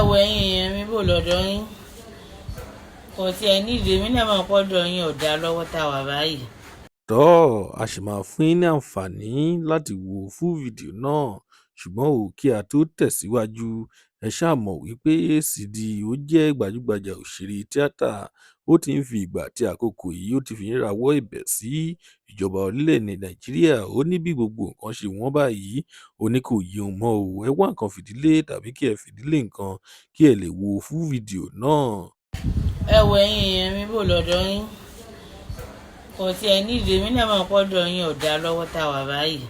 wo ẹ̀yin èèyàn mi bò lọ́dọ̀ yín kò tiẹ̀ nídìí èmi náà máa pọ́dọ̀ yín ò dá lọ́wọ́ tá a wà báyìí. A sì máa fún yín ní àǹfààní láti wo full fídíò náà ṣùgbọ́n kí a tó tẹ̀síwájú ẹ ṣáà mọ̀ wípé Sìdí ó jẹ́ gbajúgbajà òṣèré tíátà. Ó ti ń fi ìgbà àti àkókò yìí ó ti fi ń rawọ́ ẹ̀bẹ̀ sí ìjọba orílẹ̀-èdè Nàìjíríà. Ó ní bí gbogbo nǹkan ṣe wọ́n báyìí ó ní kò yé òun mọ́ ẹ wá nǹkan fìdílé tàbí kí ẹ fìdílé nǹkan kí ẹ lè wo full fídíò náà. ẹ wo ẹ̀yin èèyàn mi bò lọ́dọ̀ yín kò tiẹ̀ nídìí èmi náà máa pọ́dọ̀ yín ò dá lọ́wọ́ tá a wà báyìí.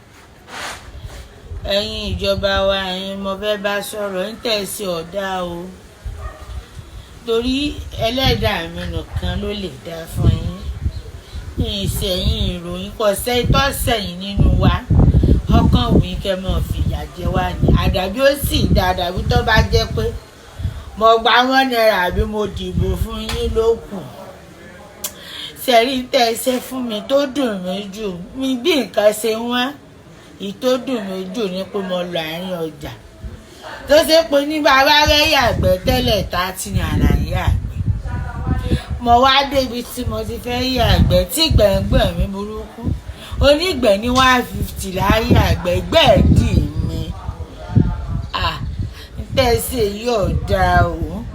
ẹ̀yin ìjọba wa ẹ̀yin mo fẹ́ bá sọ̀rọ̀ ń tẹ̀sí ọ̀dà o torí ẹlẹ́dàá mi nìkan ló lè dá fún yín. ìsẹ̀yìn ìròyìn kò sẹ́yìn tó sẹ̀yìn nínú wa ọkàn wí kẹ́ mọ́ fìyà jẹ wá ní àdàbí ó sì dá àdàbí tó bá jẹ́ pé mo gba $1 àbí mo dìbò fún yín ló kù. sẹ́rí tẹ́ ẹ ṣe fún mi tó dùn mí jù mi bí nǹkan ṣe wọ́n ìtó dùn mí jù ní pé mo lọ àárín ọjà tó ṣe pé ní bàbá rẹ̀ yàgbẹ́ tẹ́lẹ̀ 30 naira yàgbẹ́ mo wá débi tí mo ti fẹ́ yàgbẹ́ tí gbẹ̀ngbẹ̀ mi burúkú onígbẹ̀ ní 150 láyé àgbẹ̀ gbẹ̀ẹ́dì mi tẹ̀sí yóò dáa o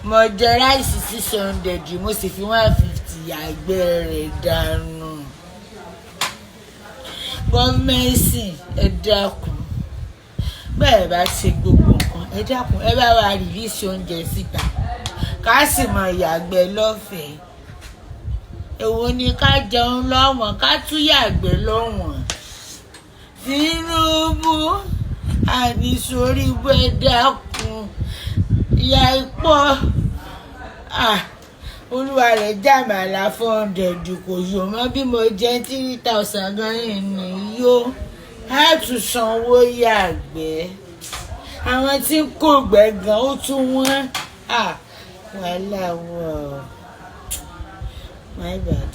mo jẹ ráìsì 600 mo sì fi 150 yàgbẹ́ rẹ̀ dànù. gọ́ọ̀mẹ̀sì ẹ dákun bẹ́ẹ̀ bá ṣe gbogbo nǹkan ẹ dákun ẹ bá wa rìlíìsì oúnjẹ síta ká sì mọ yàgbẹ́ lọ́fẹ̀ẹ́. èwo ni ká jẹun lọ́wọ́n ká tún yàgbẹ́ lọ́wọ́n. Tinubu àníṣorí bó ẹ dákun ìyá ipò olúwa rẹ̀ jàmàlà 400 kò yọ mọ́ bí mo jẹ́ 3000 gan ni yó á tún sanwó yàgbẹ́ àwọn tí ń kó gbẹ̀gàn ó tún wọ́n wàhálà wọ̀ my bad.